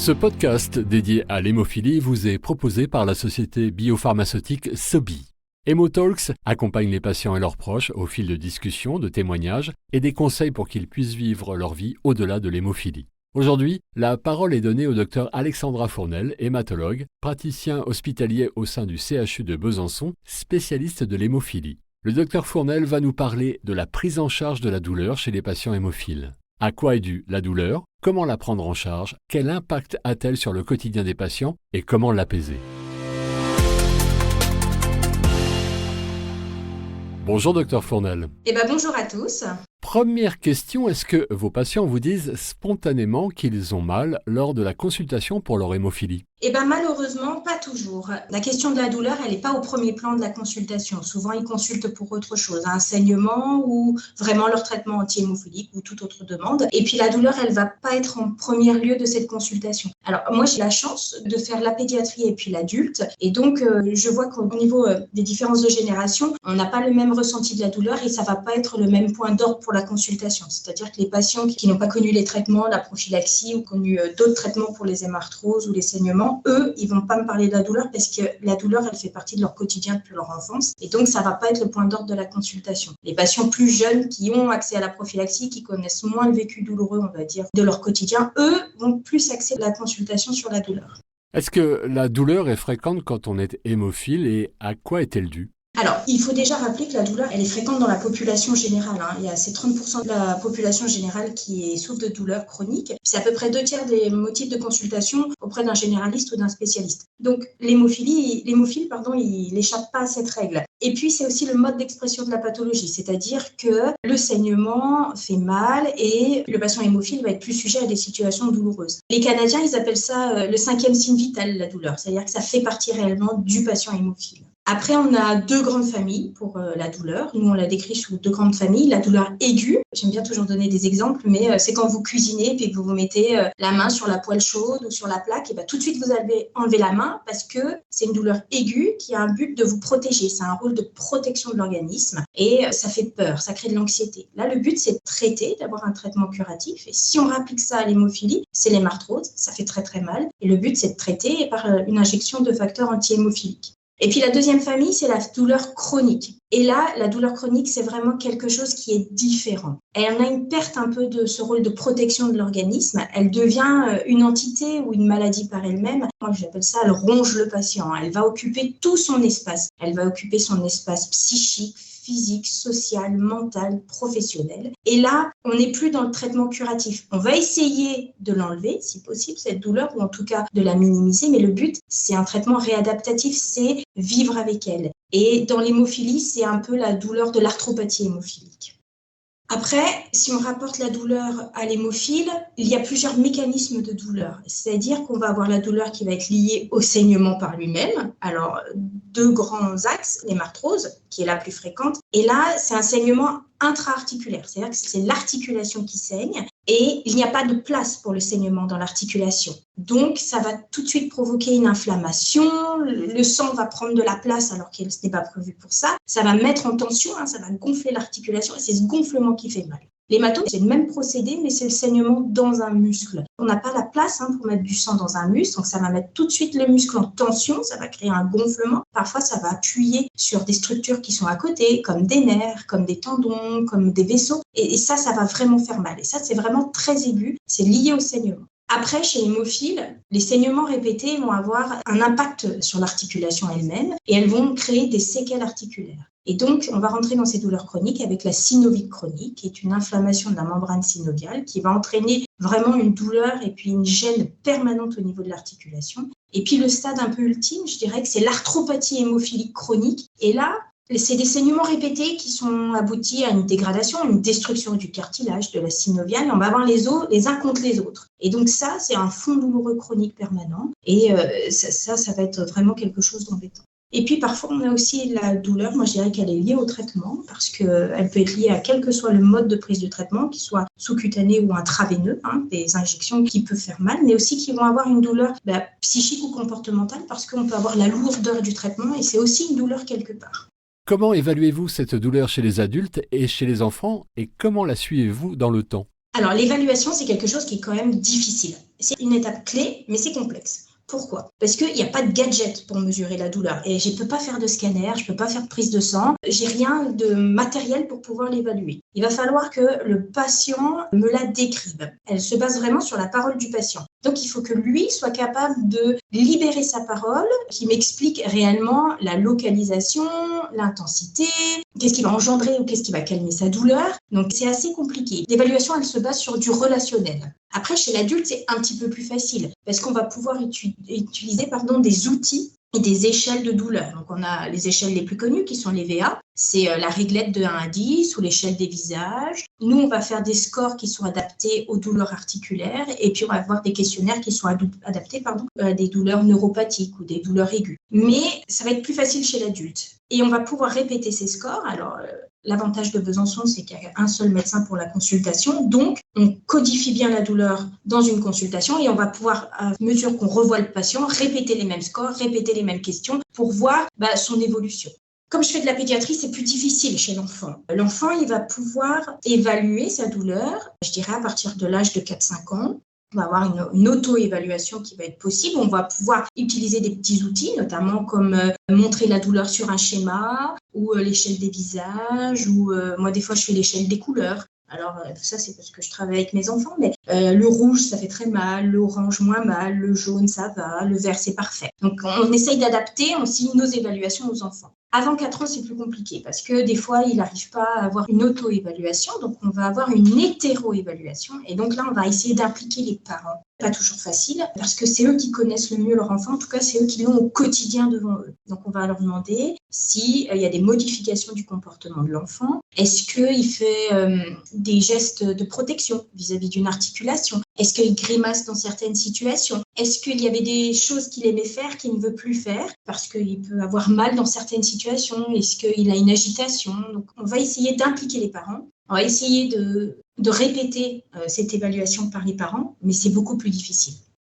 Ce podcast dédié à l'hémophilie vous est proposé par la société biopharmaceutique Sobi. HemoTalks accompagne les patients et leurs proches au fil de discussions, de témoignages et des conseils pour qu'ils puissent vivre leur vie au-delà de l'hémophilie. Aujourd'hui, la parole est donnée au Dr Alexandra Fournel, hématologue, praticien hospitalier au sein du CHU de Besançon, spécialiste de l'hémophilie. Le Dr Fournel va nous parler de la prise en charge de la douleur chez les patients hémophiles. À quoi est due la douleur? Comment la prendre en charge? Quel impact a-t-elle sur le quotidien des patients? Et comment l'apaiser? Bonjour Dr Fournel. Bonjour à tous. Première question, est-ce que vos patients vous disent spontanément qu'ils ont mal lors de la consultation pour leur hémophilie? Malheureusement, pas toujours. La question de la douleur, elle n'est pas au premier plan de la consultation. Souvent, ils consultent pour autre chose, un saignement ou vraiment leur traitement anti-hémophilique ou toute autre demande. Et puis, la douleur, elle va pas être en premier lieu de cette consultation. Alors, moi, j'ai la chance de faire la pédiatrie et puis l'adulte. Et donc, je vois qu'au niveau des différences de génération, on n'a pas le même ressenti de la douleur et ça va pas être le même point d'ordre pour la consultation. C'est-à-dire que les patients qui n'ont pas connu les traitements, la prophylaxie ou connu d'autres traitements pour les hémarthroses ou les saignements, eux, ils vont pas me parler de la douleur parce que la douleur, elle fait partie de leur quotidien depuis leur enfance. Et donc, ça va pas être le point d'ordre de la consultation. Les patients plus jeunes qui ont accès à la prophylaxie, qui connaissent moins le vécu douloureux, on va dire, de leur quotidien, eux vont plus axer la consultation sur la douleur. Est-ce que la douleur est fréquente quand on est hémophile et à quoi est-elle due? Alors, il faut déjà rappeler que la douleur, elle est fréquente dans la population générale. Il y a ces 30% de la population générale qui souffre de douleurs chroniques. C'est à peu près 2/3 des motifs de consultation auprès d'un généraliste ou d'un spécialiste. Donc, l'hémophile, il n'échappe pas à cette règle. Et puis, c'est aussi le mode d'expression de la pathologie, c'est-à-dire que le saignement fait mal et le patient hémophile va être plus sujet à des situations douloureuses. Les Canadiens, ils appellent ça le 5e signe vital, la douleur, c'est-à-dire que ça fait partie réellement du patient hémophile. Après, on a 2 grandes familles pour la douleur. Nous, on la décrit sous 2 grandes familles. La douleur aiguë, j'aime bien toujours donner des exemples, mais c'est quand vous cuisinez et que vous mettez la main sur la poêle chaude ou sur la plaque, et tout de suite, vous allez enlever la main parce que c'est une douleur aiguë qui a un but de vous protéger. C'est un rôle de protection de l'organisme et ça fait peur, ça crée de l'anxiété. Là, le but, c'est de traiter, d'avoir un traitement curatif. Et si on rapplique ça à l'hémophilie, c'est l'hémarthrose, ça fait très très mal. Et le but, c'est de traiter par une injection de facteurs anti-hémophiliques. Et puis la deuxième famille, c'est la douleur chronique. Et là, la douleur chronique, c'est vraiment quelque chose qui est différent. Elle a une perte un peu de ce rôle de protection de l'organisme. Elle devient une entité ou une maladie par elle-même. Moi, j'appelle ça, elle ronge le patient. Elle va occuper tout son espace. Elle va occuper son espace psychique, physique, social, mental, professionnel. Et là, on n'est plus dans le traitement curatif. On va essayer de l'enlever, si possible, cette douleur, ou en tout cas de la minimiser, mais le but, c'est un traitement réadaptatif, c'est vivre avec elle. Et dans l'hémophilie, c'est un peu la douleur de l'arthropathie hémophilique. Après, si on rapporte la douleur à l'hémophile, il y a plusieurs mécanismes de douleur. C'est-à-dire qu'on va avoir la douleur qui va être liée au saignement par lui-même. Alors, 2 grands axes, l'hémarthrose, qui est la plus fréquente. Et là, c'est un saignement intra-articulaire. C'est-à-dire que c'est l'articulation qui saigne et il n'y a pas de place pour le saignement dans l'articulation. Donc, ça va tout de suite provoquer une inflammation. Le sang va prendre de la place alors que ce n'est pas prévu pour ça. Ça va mettre en tension, ça va gonfler l'articulation et c'est ce gonflement qui fait mal. L'hématome, c'est le même procédé, mais c'est le saignement dans un muscle. On n'a pas la place pour mettre du sang dans un muscle, donc ça va mettre tout de suite le muscle en tension, ça va créer un gonflement. Parfois, ça va appuyer sur des structures qui sont à côté, comme des nerfs, comme des tendons, comme des vaisseaux. Et ça va vraiment faire mal. Et ça, c'est vraiment très aigu, c'est lié au saignement. Après, chez l'hémophile, les saignements répétés vont avoir un impact sur l'articulation elle-même et elles vont créer des séquelles articulaires. Et donc, on va rentrer dans ces douleurs chroniques avec la synovite chronique, qui est une inflammation de la membrane synoviale qui va entraîner vraiment une douleur et puis une gêne permanente au niveau de l'articulation. Et puis, le stade un peu ultime, je dirais que c'est l'arthropathie hémophilique chronique. Et là, c'est des saignements répétés qui sont aboutis à une dégradation, à une destruction du cartilage, de la synoviale. Et on va avoir les os les uns contre les autres. Et donc ça, c'est un fond douloureux chronique permanent. Et ça va être vraiment quelque chose d'embêtant. Et puis parfois, on a aussi la douleur, moi je dirais qu'elle est liée au traitement parce qu'elle peut être liée à quel que soit le mode de prise de traitement, qu'il soit sous-cutané ou intraveineux, des injections qui peuvent faire mal, mais aussi qui vont avoir une douleur psychique ou comportementale parce qu'on peut avoir la lourdeur du traitement et c'est aussi une douleur quelque part. Comment évaluez-vous cette douleur chez les adultes et chez les enfants et comment la suivez-vous dans le temps? Alors, l'évaluation, c'est quelque chose qui est quand même difficile. C'est une étape clé, mais c'est complexe. Pourquoi ? Parce qu'il n'y a pas de gadget pour mesurer la douleur. Et je ne peux pas faire de scanner, je ne peux pas faire de prise de sang. J'ai rien de matériel pour pouvoir l'évaluer. Il va falloir que le patient me la décrive. Elle se base vraiment sur la parole du patient. Donc, il faut que lui soit capable de libérer sa parole, qui m'explique réellement la localisation, l'intensité, qu'est-ce qui va engendrer ou qu'est-ce qui va calmer sa douleur. Donc, c'est assez compliqué. L'évaluation, elle se base sur du relationnel. Après, chez l'adulte, c'est un petit peu plus facile parce qu'on va pouvoir utiliser des outils et des échelles de douleur. Donc, on a les échelles les plus connues qui sont les VA. C'est la réglette de 1 à 10 ou l'échelle des visages. Nous, on va faire des scores qui sont adaptés aux douleurs articulaires et puis on va avoir des questionnaires qui sont adaptés à des douleurs neuropathiques ou des douleurs aiguës. Mais ça va être plus facile chez l'adulte. Et on va pouvoir répéter ces scores. Alors, l'avantage de Besançon, c'est qu'il y a un seul médecin pour la consultation. Donc, on codifie bien la douleur dans une consultation et on va pouvoir, à mesure qu'on revoit le patient, répéter les mêmes scores, répéter les mêmes questions pour voir son évolution. Comme je fais de la pédiatrie, c'est plus difficile chez l'enfant. L'enfant, il va pouvoir évaluer sa douleur, je dirais à partir de l'âge de 4-5 ans. On va avoir une auto-évaluation qui va être possible. On va pouvoir utiliser des petits outils, notamment comme montrer la douleur sur un schéma ou l'échelle des visages ou moi, des fois, je fais l'échelle des couleurs. Alors, ça, c'est parce que je travaille avec mes enfants, mais le rouge, ça fait très mal, l'orange, moins mal, le jaune, ça va, le vert, c'est parfait. Donc, on essaye d'adapter aussi nos évaluations aux enfants. Avant 4 ans, c'est plus compliqué parce que des fois, il n'arrive pas à avoir une auto-évaluation. Donc, on va avoir une hétéro-évaluation. Et donc là, on va essayer d'impliquer les parents. Pas toujours facile parce que c'est eux qui connaissent le mieux leur enfant. En tout cas, c'est eux qui l'ont au quotidien devant eux. Donc, on va leur demander s'il y a des modifications du comportement de l'enfant. Est-ce qu'il fait des gestes de protection vis-à-vis d'une articulation ? Est-ce qu'il grimace dans certaines situations ? Est-ce qu'il y avait des choses qu'il aimait faire qu'il ne veut plus faire parce qu'il peut avoir mal dans certaines situations ? Est-ce qu'il a une agitation ? Donc, on va essayer d'impliquer les parents. On va essayer de répéter cette évaluation par les parents, mais c'est beaucoup plus difficile.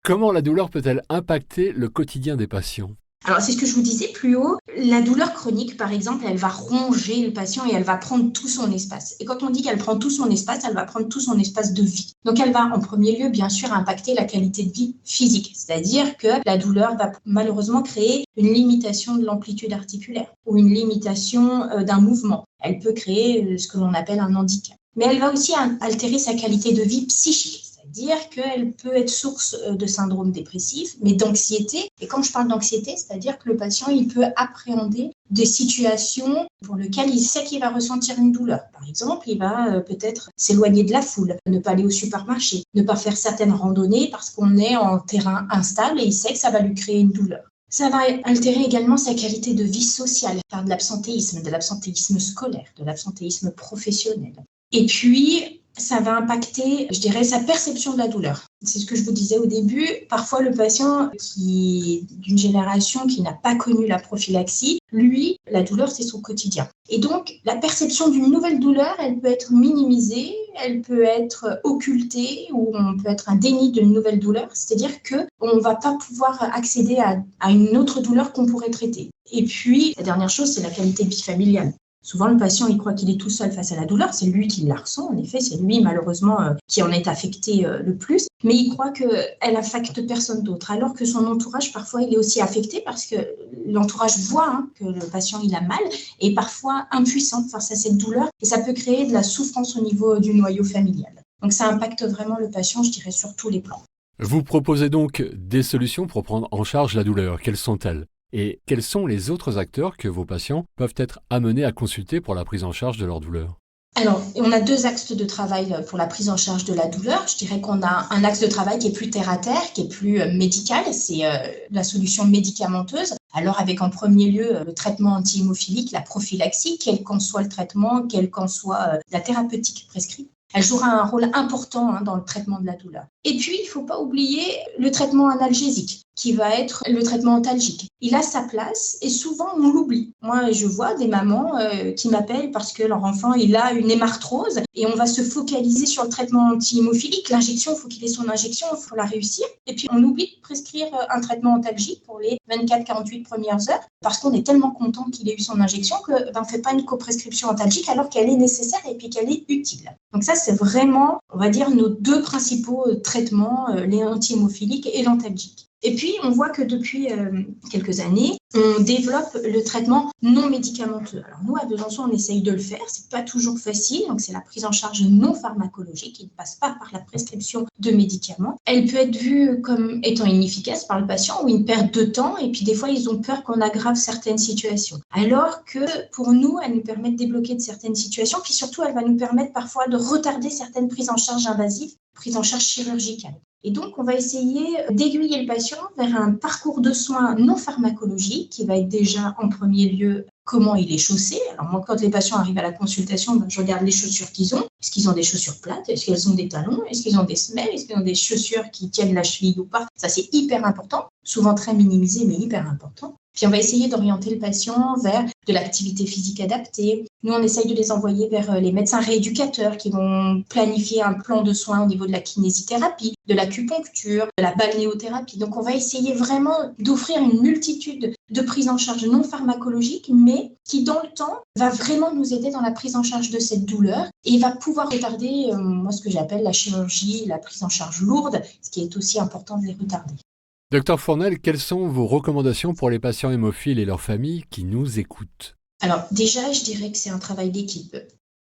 Comment la douleur peut-elle impacter le quotidien des patients ? Alors, c'est ce que je vous disais plus haut. La douleur chronique, par exemple, elle va ronger le patient et elle va prendre tout son espace. Et quand on dit qu'elle prend tout son espace, elle va prendre tout son espace de vie. Donc, elle va en premier lieu, bien sûr, impacter la qualité de vie physique. C'est-à-dire que la douleur va malheureusement créer une limitation de l'amplitude articulaire ou une limitation d'un mouvement. Elle peut créer ce que l'on appelle un handicap. Mais elle va aussi altérer sa qualité de vie psychique. C'est-à-dire qu'elle peut être source de syndrome dépressif, mais d'anxiété. Et quand je parle d'anxiété, c'est-à-dire que le patient, il peut appréhender des situations pour lesquelles il sait qu'il va ressentir une douleur. Par exemple, il va peut-être s'éloigner de la foule, ne pas aller au supermarché, ne pas faire certaines randonnées parce qu'on est en terrain instable et il sait que ça va lui créer une douleur. Ça va altérer également sa qualité de vie sociale, par de l'absentéisme scolaire, de l'absentéisme professionnel. Et puis, ça va impacter, je dirais, sa perception de la douleur. C'est ce que je vous disais au début. Parfois, le patient qui est d'une génération qui n'a pas connu la prophylaxie, lui, la douleur, c'est son quotidien. Et donc, la perception d'une nouvelle douleur, elle peut être minimisée, elle peut être occultée ou on peut être un déni d'une nouvelle douleur. C'est-à-dire qu'on ne va pas pouvoir accéder à une autre douleur qu'on pourrait traiter. Et puis, la dernière chose, c'est la qualité de vie familiale. Souvent, le patient, il croit qu'il est tout seul face à la douleur. C'est lui qui la ressent. En effet, c'est lui, malheureusement, qui en est affecté le plus. Mais il croit qu'elle affecte personne d'autre. Alors que son entourage, parfois, il est aussi affecté parce que l'entourage voit que le patient, il a mal et parfois impuissant face à cette douleur. Et ça peut créer de la souffrance au niveau du noyau familial. Donc, ça impacte vraiment le patient, je dirais, sur tous les plans. Vous proposez donc des solutions pour prendre en charge la douleur. Quelles sont-elles ? Et quels sont les autres acteurs que vos patients peuvent être amenés à consulter pour la prise en charge de leur douleur ? Alors, on a 2 axes de travail pour la prise en charge de la douleur. Je dirais qu'on a un axe de travail qui est plus terre-à-terre, qui est plus médical, c'est la solution médicamenteuse. Alors, avec en premier lieu le traitement anti-hémophilique, la prophylaxie, quel qu'en soit le traitement, quelle qu'en soit la thérapeutique prescrite. Elle jouera un rôle important dans le traitement de la douleur. Et puis, il ne faut pas oublier le traitement analgésique, qui va être le traitement antalgique. Il a sa place et souvent on l'oublie. Moi, je vois des mamans qui m'appellent parce que leur enfant il a une hémarthrose et on va se focaliser sur le traitement anti-hémophilique. L'injection, il faut qu'il ait son injection, il faut la réussir. Et puis, on oublie de prescrire un traitement antalgique pour les 24-48 premières heures parce qu'on est tellement content qu'il ait eu son injection qu'on ne fait pas une coprescription antalgique alors qu'elle est nécessaire et puis qu'elle est utile. Donc ça, c'est vraiment, on va dire, nos deux principaux traitements, les anti-hémophiliques et l'antalgique. Et puis, on voit que depuis quelques années, on développe le traitement non médicamenteux. Alors nous, à Besançon, on essaye de le faire. C'est pas toujours facile. Donc, c'est la prise en charge non pharmacologique qui ne passe pas par la prescription de médicaments. Elle peut être vue comme étant inefficace par le patient ou une perte de temps. Et puis, des fois, ils ont peur qu'on aggrave certaines situations. Alors que pour nous, elle nous permet de débloquer de certaines situations. Puis surtout, elle va nous permettre parfois de retarder certaines prises en charge invasives, prises en charge chirurgicales. Et donc, on va essayer d'aiguiller le patient vers un parcours de soins non pharmacologique qui va être déjà en premier lieu comment il est chaussé. Alors moi, quand les patients arrivent à la consultation, je regarde les chaussures qu'ils ont. Est-ce qu'ils ont des chaussures plates? Est-ce qu'elles ont des talons? Est-ce qu'ils ont des semelles? Est-ce qu'ils ont des chaussures qui tiennent la cheville ou pas? Ça, c'est hyper important. Souvent très minimisé, mais hyper important. Puis on va essayer d'orienter le patient vers de l'activité physique adaptée. Nous, on essaye de les envoyer vers les médecins rééducateurs qui vont planifier un plan de soins au niveau de la kinésithérapie, de l'acupuncture, de la balnéothérapie. Donc, on va essayer vraiment d'offrir une multitude de prises en charge non pharmacologiques, mais qui, dans le temps, va vraiment nous aider dans la prise en charge de cette douleur et va pouvoir retarder, moi, ce que j'appelle la chirurgie, la prise en charge lourde, ce qui est aussi important de les retarder. Docteur Fournel, quelles sont vos recommandations pour les patients hémophiles et leurs familles qui nous écoutent? Alors déjà, je dirais que c'est un travail d'équipe.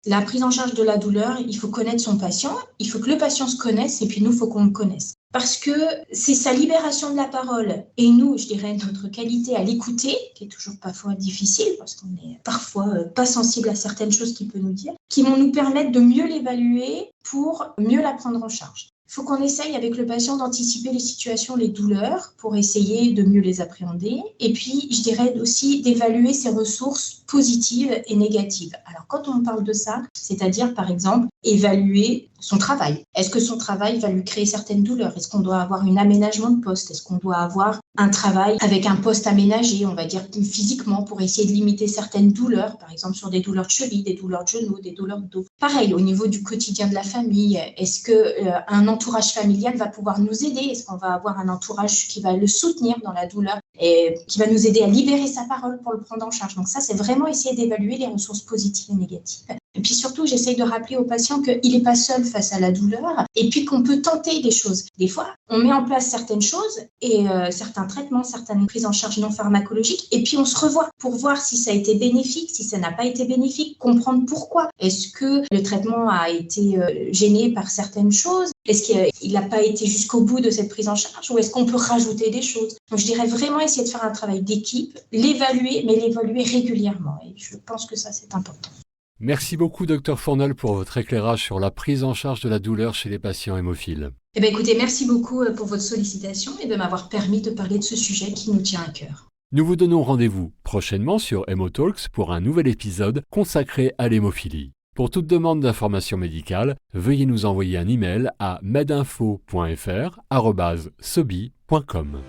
La prise en charge de la douleur, il faut connaître son patient, il faut que le patient se connaisse et puis nous, il faut qu'on le connaisse. Parce que c'est sa libération de la parole et nous, je dirais, notre qualité à l'écouter, qui est toujours parfois difficile parce qu'on est parfois pas sensible à certaines choses qu'il peut nous dire, qui vont nous permettre de mieux l'évaluer pour mieux la prendre en charge. Il faut qu'on essaye avec le patient d'anticiper les situations, les douleurs, pour essayer de mieux les appréhender. Et puis, je dirais aussi d'évaluer ses ressources positives et négatives. Alors, quand on parle de ça, c'est-à-dire, par exemple, évaluer son travail. Est-ce que son travail va lui créer certaines douleurs? Est-ce qu'on doit avoir un aménagement de poste? Est-ce qu'on doit avoir un travail avec un poste aménagé, on va dire physiquement, pour essayer de limiter certaines douleurs, par exemple sur des douleurs de cheville, des douleurs de genoux, des douleurs de dos? Pareil, au niveau du quotidien de la famille, est-ce qu'un entourage familial va pouvoir nous aider? Est-ce qu'on va avoir un entourage qui va le soutenir dans la douleur et qui va nous aider à libérer sa parole pour le prendre en charge? Donc ça, c'est vraiment essayer d'évaluer les ressources positives et négatives. Et puis surtout, j'essaye de rappeler au patient qu'il n'est pas seul face à la douleur et puis qu'on peut tenter des choses. Des fois, on met en place certaines choses et certains traitements, certaines prises en charge non pharmacologiques et puis on se revoit pour voir si ça a été bénéfique, si ça n'a pas été bénéfique, comprendre pourquoi. Est-ce que le traitement a été gêné par certaines choses? Est-ce qu'il n'a pas été jusqu'au bout de cette prise en charge ou est-ce qu'on peut rajouter des choses? Donc je dirais vraiment essayer de faire un travail d'équipe, l'évaluer, mais l'évaluer régulièrement et je pense que ça, c'est important. Merci beaucoup, Dr Fournel, pour votre éclairage sur la prise en charge de la douleur chez les patients hémophiles. Eh bien, écoutez, merci beaucoup pour votre sollicitation et de m'avoir permis de parler de ce sujet qui nous tient à cœur. Nous vous donnons rendez-vous prochainement sur Hémotalks pour un nouvel épisode consacré à l'hémophilie. Pour toute demande d'information médicale, veuillez nous envoyer un email à medinfo.fr@sobi.com.